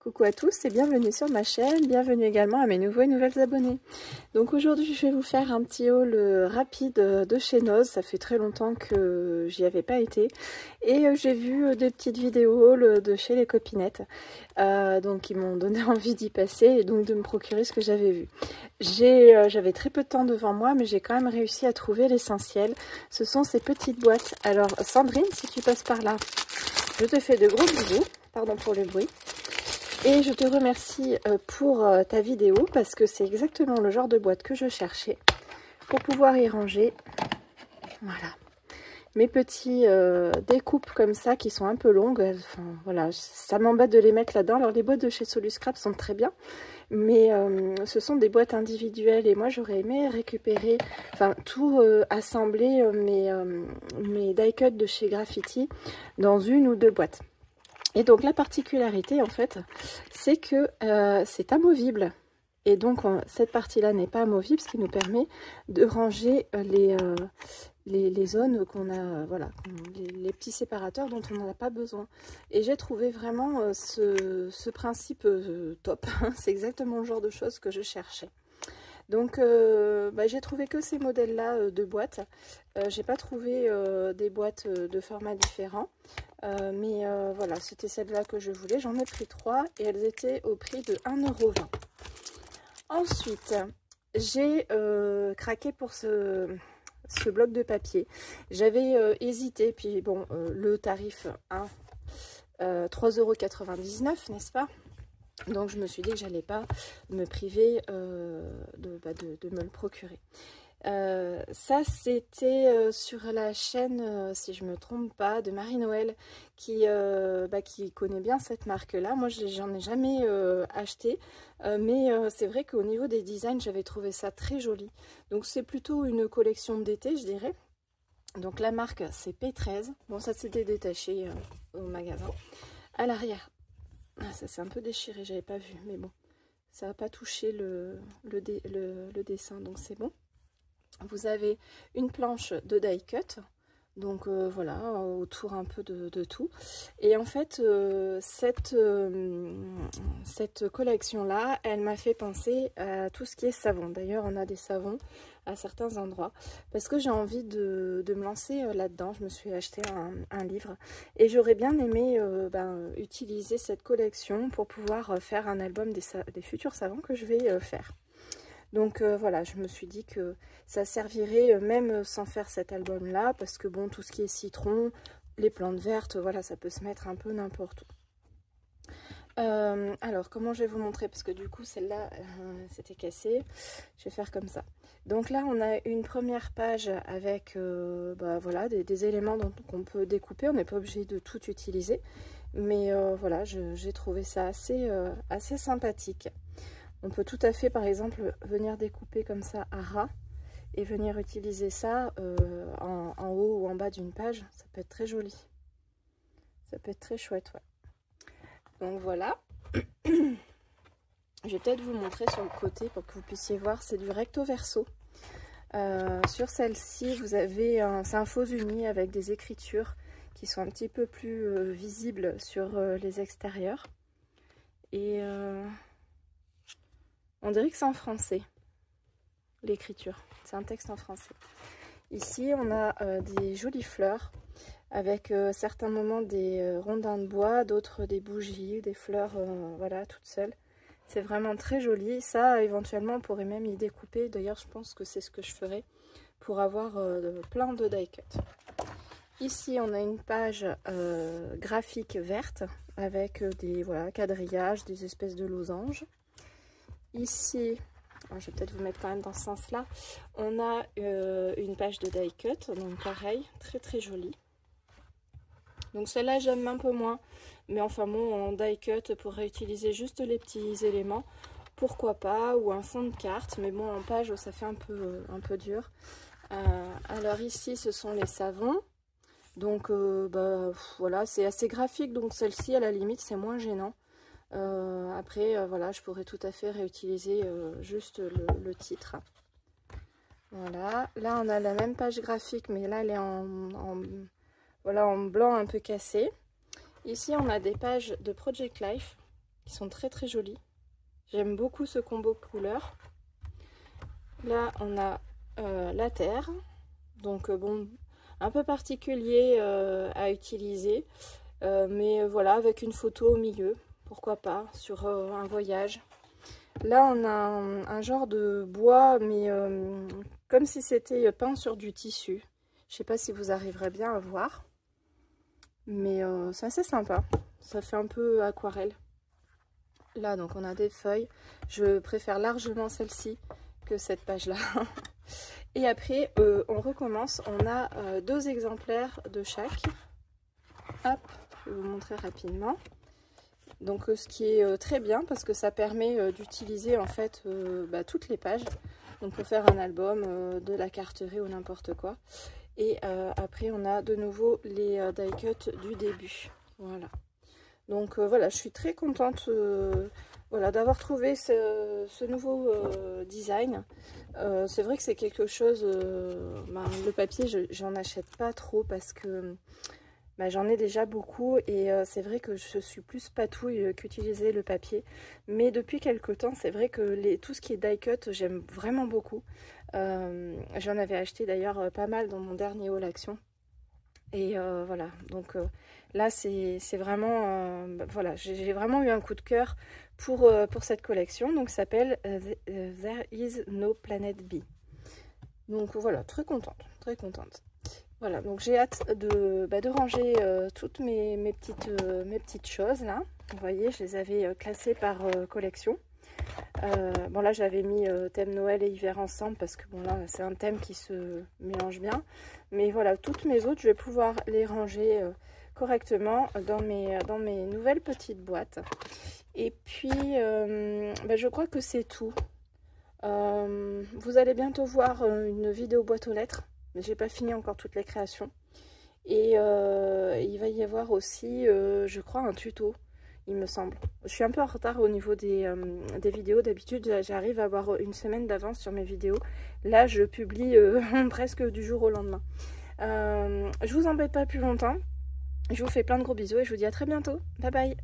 Coucou à tous et bienvenue sur ma chaîne, bienvenue également à mes nouveaux et nouvelles abonnés. Donc aujourd'hui je vais vous faire un petit haul rapide de chez Noz, ça fait très longtemps que j'y avais pas été. Et j'ai vu des petites vidéos de chez les copinettes, donc ils m'ont donné envie d'y passer et donc de me procurer ce que j'avais vu. J'avais très peu de temps devant moi mais j'ai quand même réussi à trouver l'essentiel. Ce sont ces petites boîtes. Alors Sandrine, si tu passes par là, je te fais de gros bisous, pardon pour le bruit. Et je te remercie pour ta vidéo parce que c'est exactement le genre de boîte que je cherchais pour pouvoir y ranger. Voilà. Mes petits découpes comme ça qui sont un peu longues. Enfin, voilà, ça m'embête de les mettre là-dedans. Alors les boîtes de chez Soluscrap sont très bien. Mais ce sont des boîtes individuelles et moi j'aurais aimé récupérer, enfin tout assembler mes die cuts de chez Graffiti dans une ou deux boîtes. Et donc la particularité en fait, c'est que c'est amovible. Et donc cette partie-là n'est pas amovible, ce qui nous permet de ranger les zones qu'on a, voilà, les petits séparateurs dont on n'en a pas besoin. Et j'ai trouvé vraiment ce principe top. C'est exactement le genre de choses que je cherchais. Donc j'ai trouvé que ces modèles-là de boîtes. J'ai pas trouvé des boîtes de formats différents. Mais voilà, c'était celle-là que je voulais. J'en ai pris 3 et elles étaient au prix de 1,20 €. Ensuite, j'ai craqué pour ce bloc de papier. J'avais hésité, puis bon, le tarif 3,99 €, n'est-ce pas? Donc je me suis dit que j'allais pas me priver de me le procurer. Ça c'était sur la chaîne, si je me trompe pas, de Marie-Noël qui connaît bien cette marque là. Moi j'en ai jamais acheté, mais c'est vrai qu'au niveau des designs j'avais trouvé ça très joli. Donc c'est plutôt une collection d'été, je dirais. Donc la marque c'est P13. Bon, ça c'était détaché au magasin. À l'arrière, ça s'est un peu déchiré, j'avais pas vu, mais bon, ça n'a pas touché le dessin, donc c'est bon. Vous avez une planche de die cut, donc voilà, autour un peu de tout. Et en fait, cette collection là, elle m'a fait penser à tout ce qui est savon. D'ailleurs, on a des savons à certains endroits parce que j'ai envie de me lancer là-dedans. Je me suis acheté un livre et j'aurais bien aimé utiliser cette collection pour pouvoir faire un album des futurs savons que je vais faire. Donc voilà, je me suis dit que ça servirait même sans faire cet album là, parce que bon, tout ce qui est citron, les plantes vertes, voilà, ça peut se mettre un peu n'importe où. Alors comment je vais vous montrer, parce que du coup celle-là c'était cassé, je vais faire comme ça. Donc là on a une première page avec voilà, des éléments qu'on peut découper, on n'est pas obligé de tout utiliser, mais voilà, j'ai trouvé ça assez sympathique. On peut tout à fait, par exemple, venir découper comme ça à ras et venir utiliser ça en haut ou en bas d'une page. Ça peut être très joli. Ça peut être très chouette, ouais. Donc voilà. Je vais peut-être vous montrer sur le côté pour que vous puissiez voir. C'est du recto verso. Sur celle-ci, vous avez c'est un faux uni avec des écritures qui sont un petit peu plus visibles sur les extérieurs. Et on dirait que c'est en français, l'écriture. C'est un texte en français. Ici, on a des jolies fleurs avec certains moments des rondins de bois, d'autres des bougies, des fleurs, voilà, toutes seules. C'est vraiment très joli. Ça, éventuellement, on pourrait même y découper. D'ailleurs, je pense que c'est ce que je ferai pour avoir plein de die cut. Ici, on a une page graphique verte avec des quadrillages, des espèces de losanges. Ici, je vais peut-être vous mettre quand même dans ce sens-là, on a une page de die cut, donc pareil, très très jolie. Donc celle-là j'aime un peu moins, mais enfin bon, en die cut pour réutiliser juste les petits éléments, pourquoi pas, ou un fond de carte, mais bon en page ça fait un peu dur. Alors ici ce sont les savons, donc voilà, c'est assez graphique, donc celle-ci à la limite c'est moins gênant. Après voilà, je pourrais tout à fait réutiliser juste le titre. Voilà, là on a la même page graphique, mais là elle est en blanc un peu cassé. Ici on a des pages de Project Life qui sont très très jolis. J'aime beaucoup ce combo couleur. Là on a la terre, donc bon, un peu particulier à utiliser, mais voilà, avec une photo au milieu, pourquoi pas, sur un voyage. Là on a un genre de bois, mais comme si c'était peint sur du tissu. Je sais pas si vous arriverez bien à voir, mais c'est assez sympa, ça fait un peu aquarelle. Là donc on a des feuilles, je préfère largement celle-ci que cette page là. Et après on recommence, on a 2 exemplaires de chaque. Hop, je vais vous montrer rapidement. Donc ce qui est très bien parce que ça permet d'utiliser en fait toutes les pages. Donc pour faire un album, de la carterie ou n'importe quoi. Et après on a de nouveau les die cuts du début. Voilà. Donc voilà, je suis très contente voilà, d'avoir trouvé ce nouveau design. C'est vrai que c'est quelque chose, le papier j'en achète pas trop parce que j'en ai déjà beaucoup et c'est vrai que je suis plus patouille qu'utiliser le papier. Mais depuis quelques temps, c'est vrai que tout ce qui est die cut, j'aime vraiment beaucoup. J'en avais acheté d'ailleurs pas mal dans mon dernier haul action. Et voilà, donc là c'est vraiment, voilà, j'ai vraiment eu un coup de cœur pour cette collection. Donc ça s'appelle There is no planet B. Donc voilà, très contente, très contente. Voilà, donc j'ai hâte de ranger toutes mes petites choses là. Vous voyez, je les avais classées par collection. Bon là j'avais mis thème Noël et hiver ensemble parce que bon là c'est un thème qui se mélange bien. Mais voilà, toutes mes autres je vais pouvoir les ranger correctement dans mes nouvelles petites boîtes. Et puis je crois que c'est tout. Vous allez bientôt voir une vidéo boîte aux lettres. J'ai pas fini encore toutes les créations. Et il va y avoir aussi, je crois, un tuto, il me semble. Je suis un peu en retard au niveau des vidéos. D'habitude, j'arrive à avoir une semaine d'avance sur mes vidéos. Là, je publie presque du jour au lendemain. Je vous embête pas plus longtemps. Je vous fais plein de gros bisous et je vous dis à très bientôt. Bye bye.